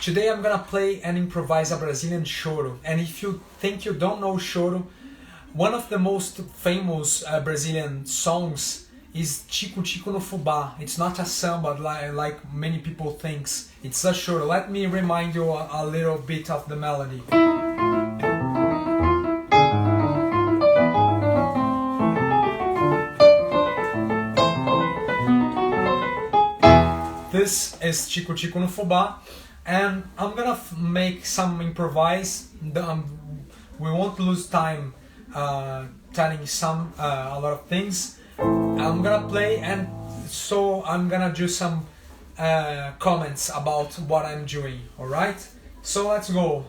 Today I'm gonna play and improvise a Brazilian choro. And if you think you don't know choro, one of the most famous Brazilian songs is Tico Tico no Fuba. It's not a samba like many people thinks. It's a choro. Let me remind you a little bit of the melody. This is Tico Tico no Fuba, and I'm gonna make some improvise. We won't lose time telling a lot of things. I'm gonna play, and so I'm gonna do some comments about what I'm doing. All right, so let's go.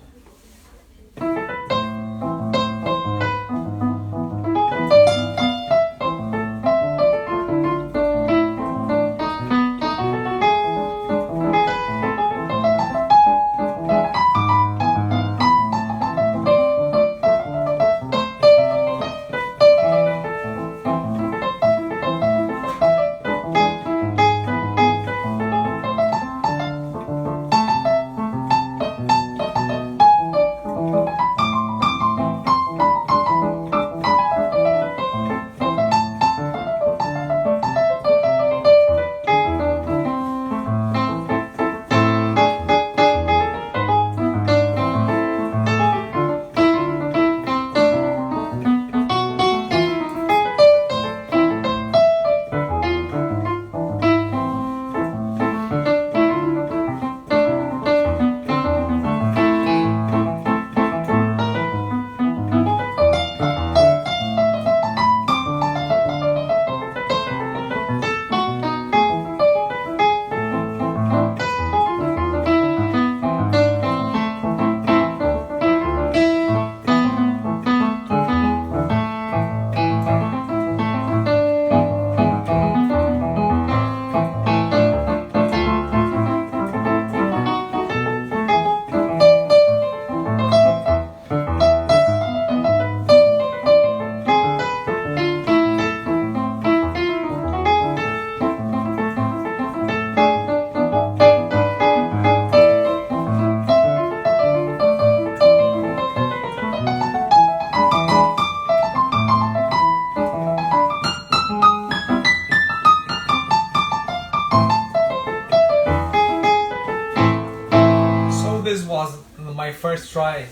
This was my first try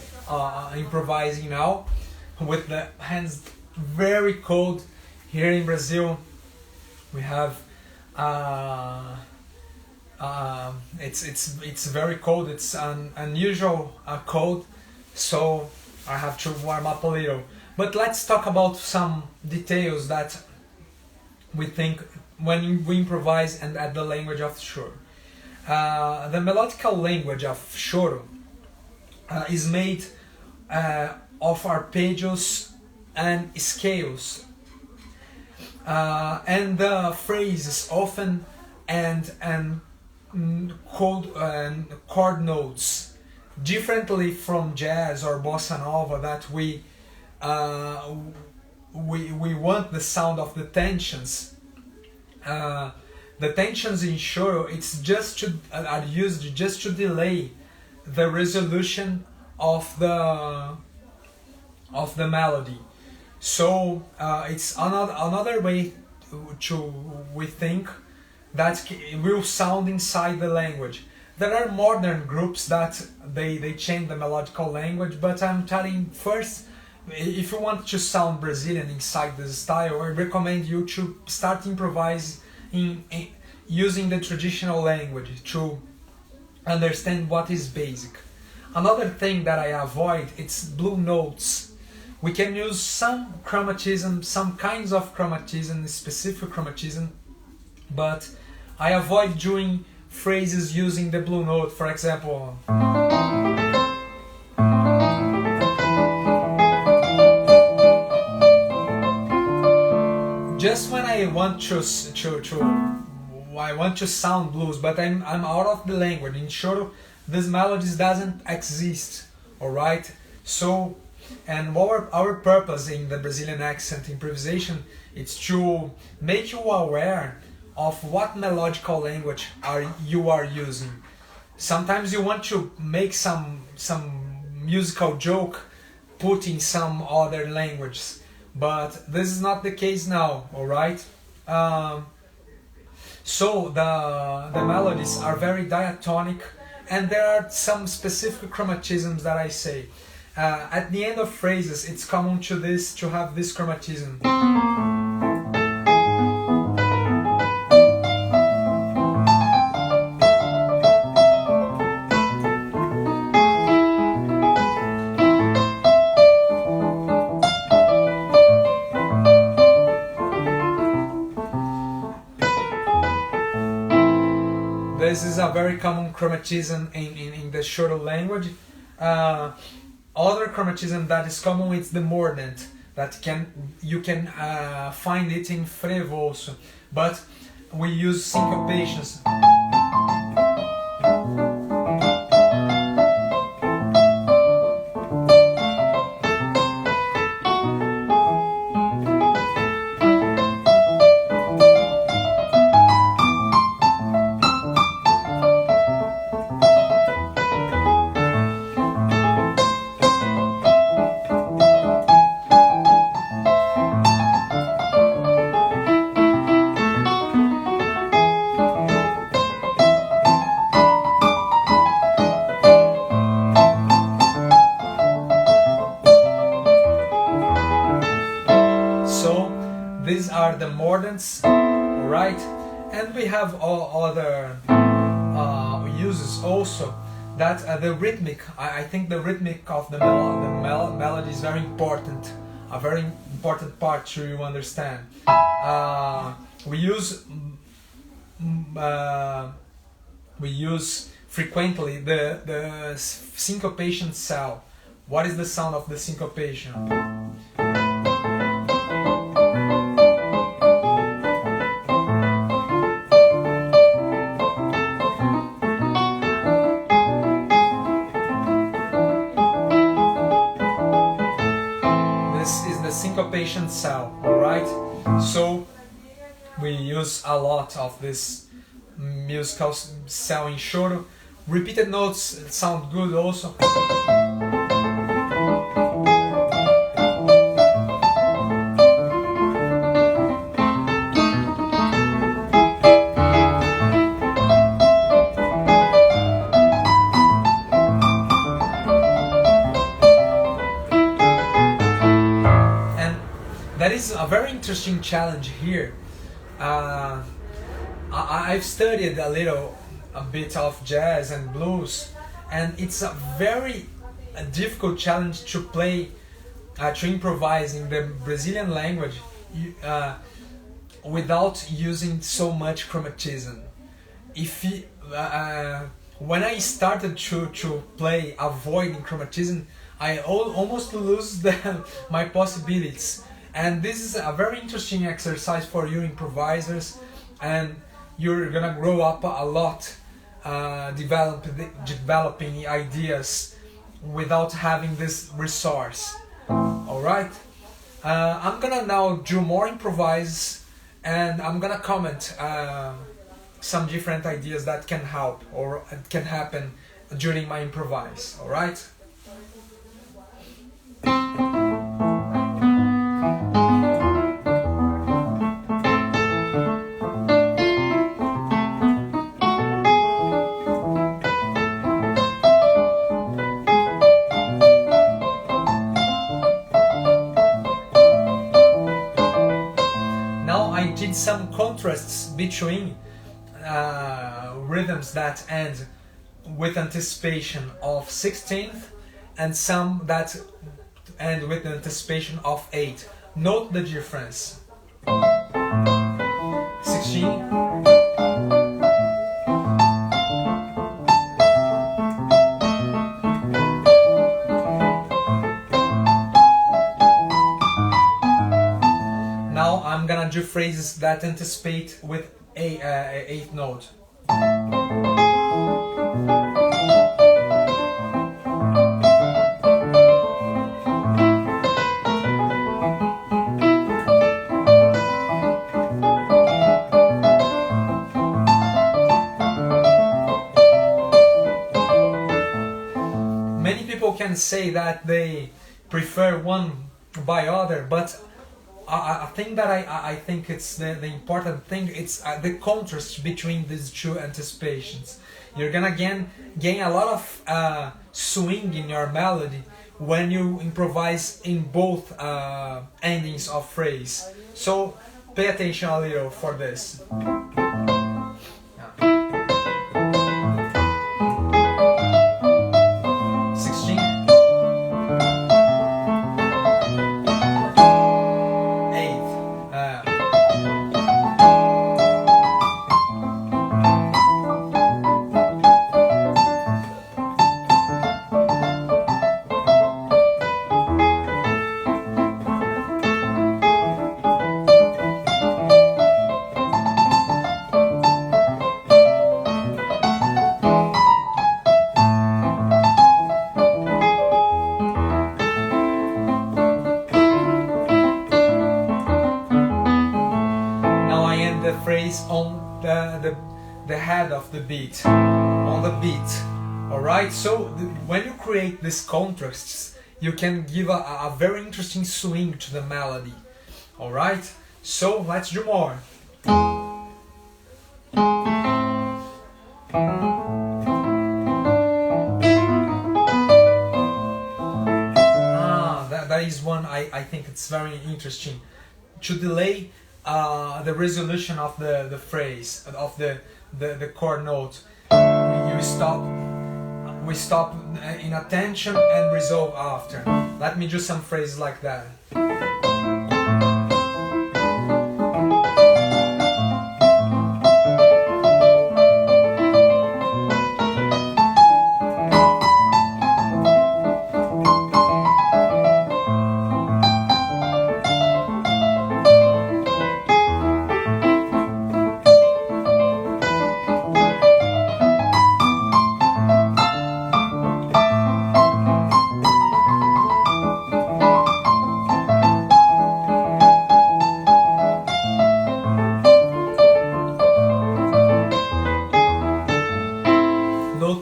improvising now, with the hands very cold. Here in Brazil we have it's very cold. It's an unusual cold, so I have to warm up a little. But let's talk about some details that we think when we improvise and add the language of choro. The melodical language of choro is made of arpeggios and scales, and the phrases often and chord notes, differently from jazz or bossa nova that we want the sound of the tensions. The tensions in choro are used just to delay the resolution of the melody. So it's another way we think that will sound inside the language. There are modern groups that they change the melodical language, but I'm telling first, if you want to sound Brazilian inside this style, I recommend you to start improvising using the traditional language to understand what is basic. Another thing that I avoid, it's blue notes. We can use some chromatism, some kinds of chromatism, specific chromatism, but I avoid doing phrases using the blue note. For example, just when I want to sound blues, but I'm out of the language. In choro, this melodies doesn't exist. All right. So, and our purpose in the Brazilian accent improvisation is to make you aware of what melodical language you are using. Sometimes you want to make some musical joke put in some other languages, but this is not the case now. All right. Um, so the melodies are very diatonic, and there are some specific chromatisms that I say. At the end of phrases, it's common to have this chromatism. This is a very common chromatism in the choro language. Other chromatism that is common is the mordant, that you can find it in frevo also, but we use syncopations. These are the mordants, right? And we have all other uses also. That the rhythmic, I think the rhythmic of the melody is very important, a very important part to understand. We use frequently the syncopation cell. What is the sound of the syncopation? Syncopation cell, alright? So we use a lot of this musical cell in choro. Repeated notes sound good also. That is a very interesting challenge here. I've studied a bit of jazz and blues, and it's a very difficult challenge to play, to improvise in the Brazilian language without using so much chromatism. When I started to play avoiding chromatism, I almost lose my possibilities. And this is a very interesting exercise for you improvisers, and you're gonna grow up a lot developing ideas without having this resource. Alright? I'm gonna now do more improvise, and I'm gonna comment some different ideas that can help or can happen during my improvise. Alright? Some contrasts between rhythms that end with anticipation of 16th and some that end with anticipation of 8. Note the difference. 16. I'm gonna do phrases that anticipate with a 8th note. Many people can say that they prefer one by other, but I think that I think it's the important thing. It's the contrast between these two anticipations. You're gonna gain a lot of swing in your melody when you improvise in both endings of phrase. So pay attention a little for this. 16. 8. The phrase on the head of the beat, on the beat. Alright, so when you create these contrasts, you can give a very interesting swing to the melody. Alright, so let's do more. That is one I think it's very interesting. To delay the resolution of the phrase, of the chord note. We stop in attention and resolve after. Let me do some phrases like that.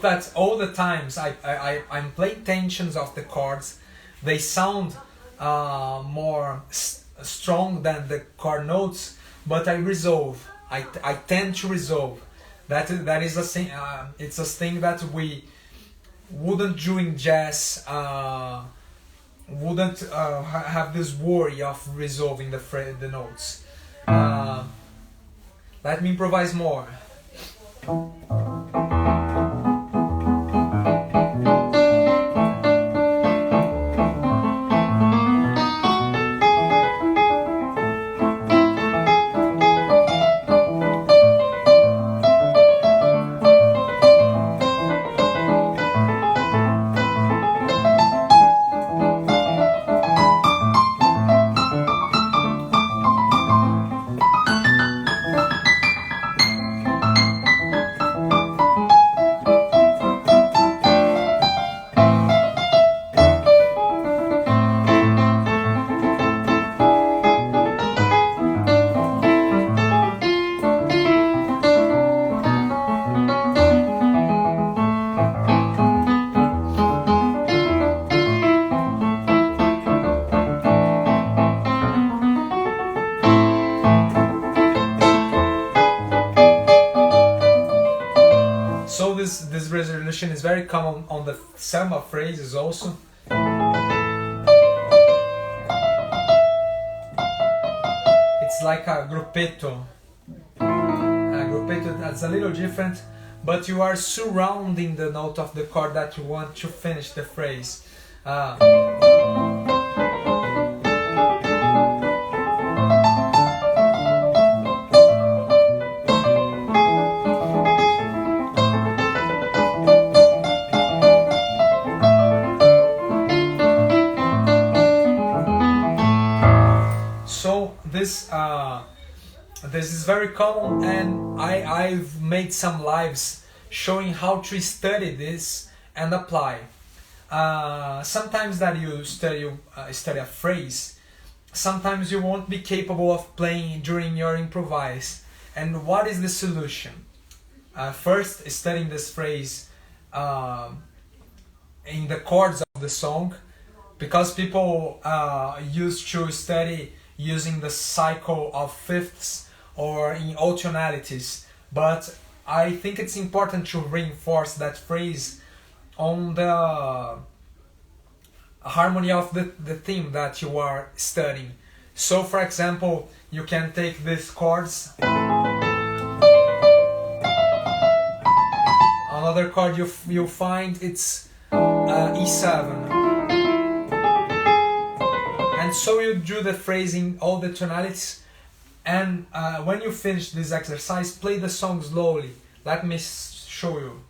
That all the times I'm playing tensions of the chords, they sound more strong than the chord notes, but I resolve. I tend to resolve. That is a thing. It's a thing that we wouldn't do in jazz. Wouldn't have this worry of resolving the notes. Let me improvise more. So this resolution is very common on the samba phrases also. It's like a gruppetto. A gruppetto that's a little different, but you are surrounding the note of the chord that you want to finish the phrase. So this is very common, and I've made some lives showing how to study this and apply. Sometimes that you study a phrase, sometimes you won't be capable of playing during your improvise. And what is the solution? First, studying this phrase in the chords of the song, because people used to study using the cycle of fifths or in all tonalities. But I think it's important to reinforce that phrase on the harmony of the theme that you are studying. So for example, you can take these chords, another chord you find it's E7, and so you do the phrasing all the tonalities. And when you finish this exercise, play the song slowly. Let me show you.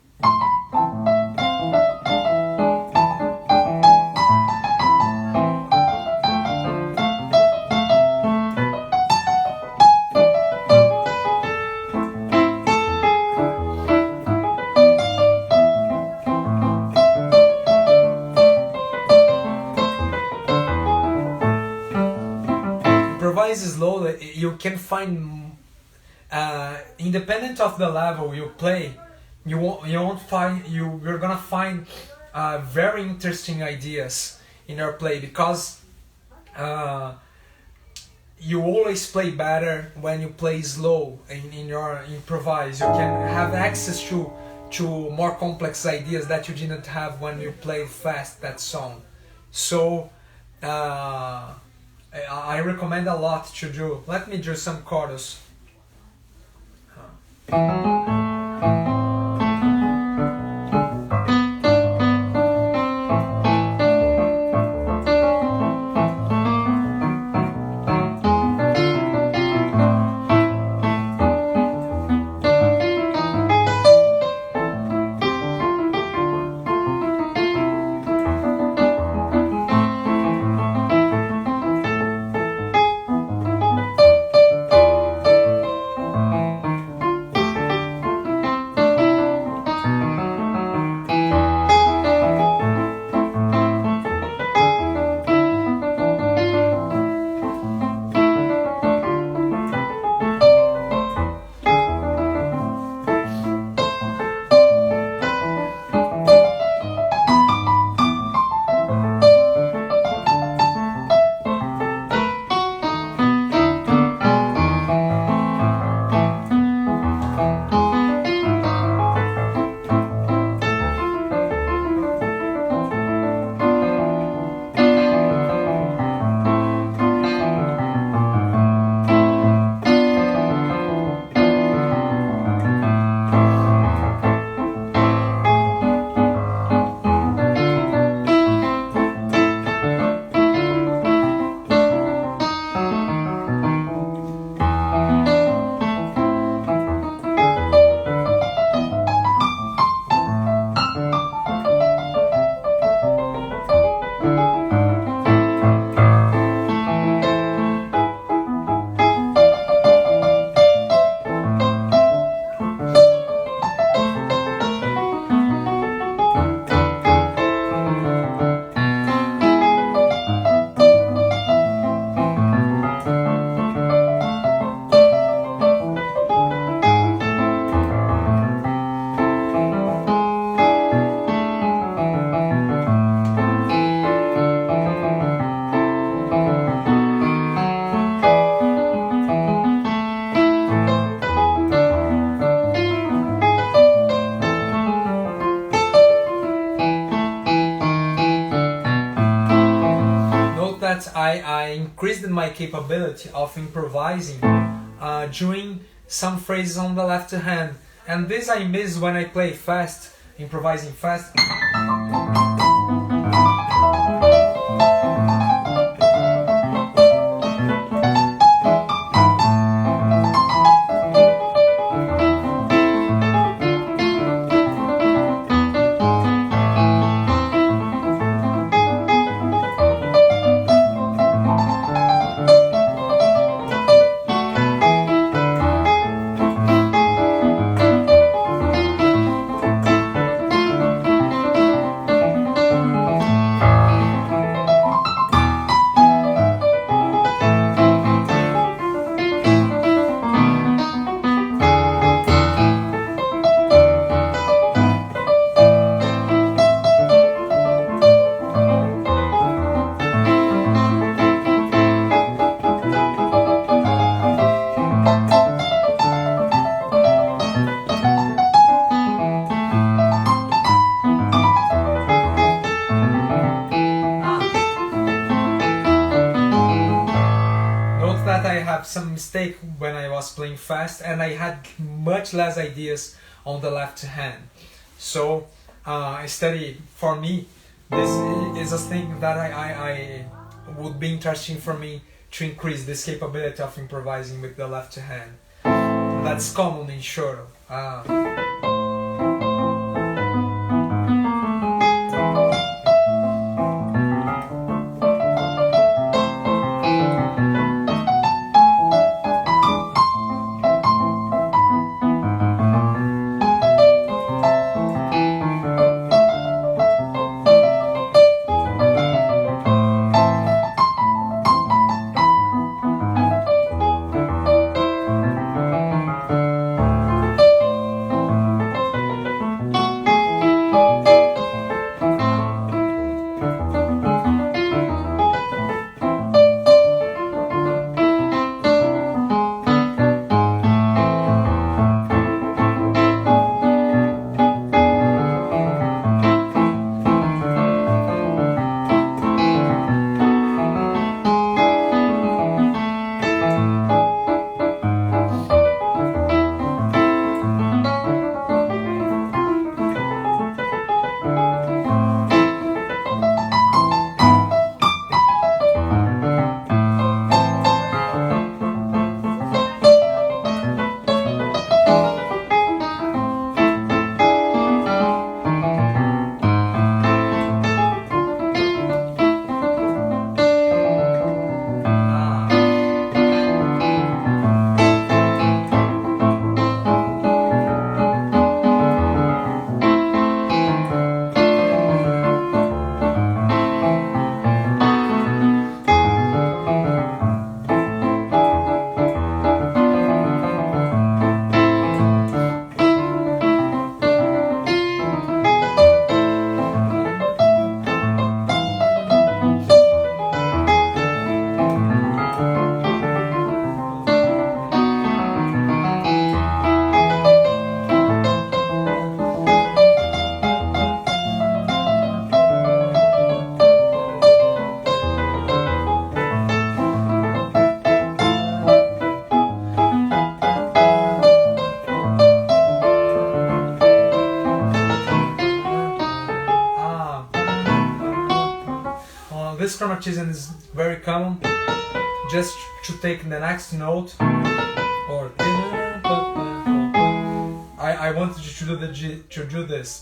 Improvise slowly, you can find, independent of the level you play, you're gonna find very interesting ideas in your play, because you always play better when you play slow in your improvise. You can have access to more complex ideas that you didn't have when you played fast that song. So I recommend a lot to do. Let me do some chorus. I increased my capability of improvising during some phrases on the left hand, and this I miss when I play fast, improvising fast. mistake when I was playing fast, and I had much less ideas on the left hand. So study for me, this is a thing that I would be interesting for me to increase this capability of improvising with the left hand. That's common in choro. This chromatism is very common. Just to take the next note, or I wanted you to do this.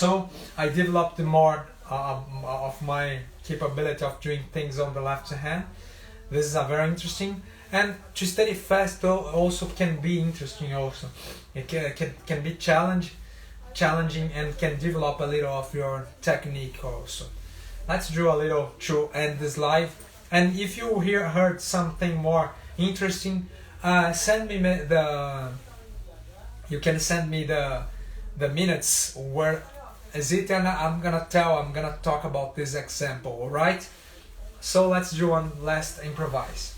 So I developed more of my capability of doing things on the left hand. This is a very interesting, and to study fast also can be interesting. Also, it can be challenging and can develop a little of your technique also. Let's do a little to end this live. And if you heard something more interesting, send me the. You can send me the minutes where is it, and I'm gonna talk about this example, alright? So let's do one last improvise.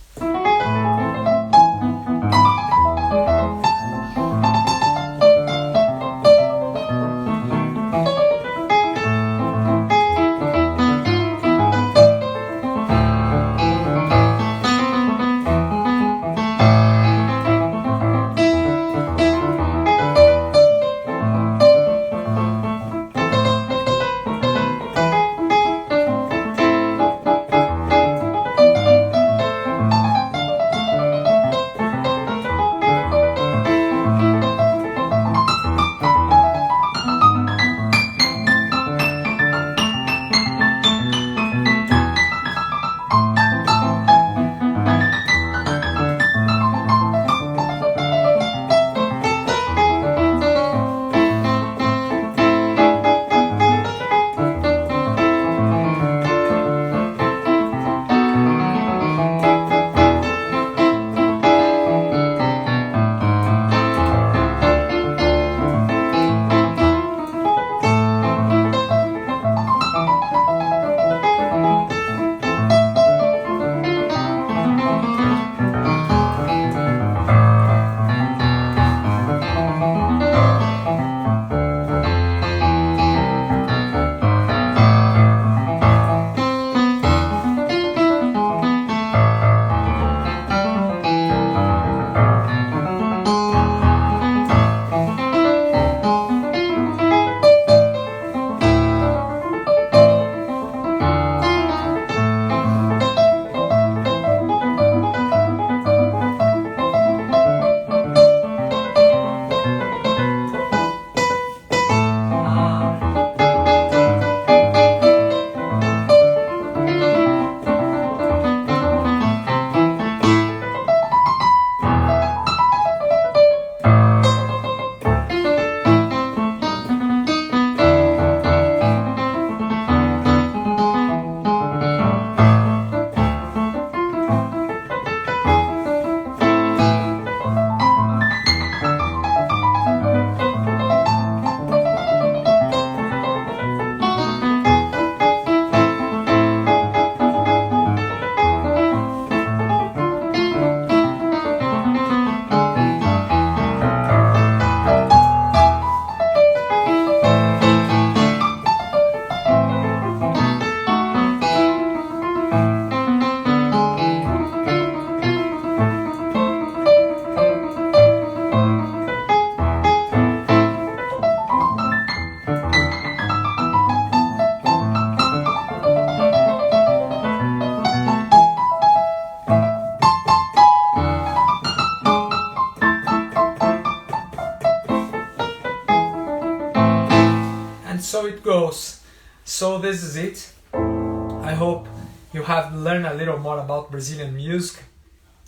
So it goes. So this is it. I hope you have learned a little more about Brazilian music.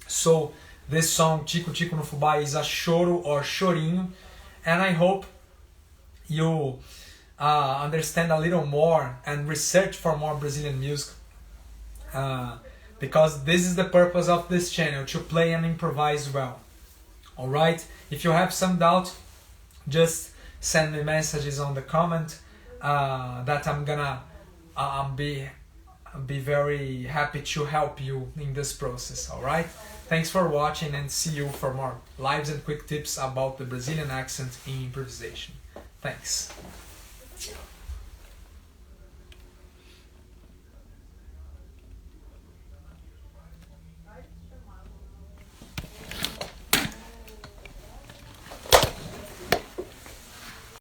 So this song Tico Tico no Fuba is a choro or chorinho, and I hope you understand a little more and research for more Brazilian music, because this is the purpose of this channel, to play and improvise well. Alright, if you have some doubt, just send me messages on the comment, that I'm gonna be very happy to help you in this process. Alright, thanks for watching, and see you for more lives and quick tips about the Brazilian accent in improvisation. Thanks.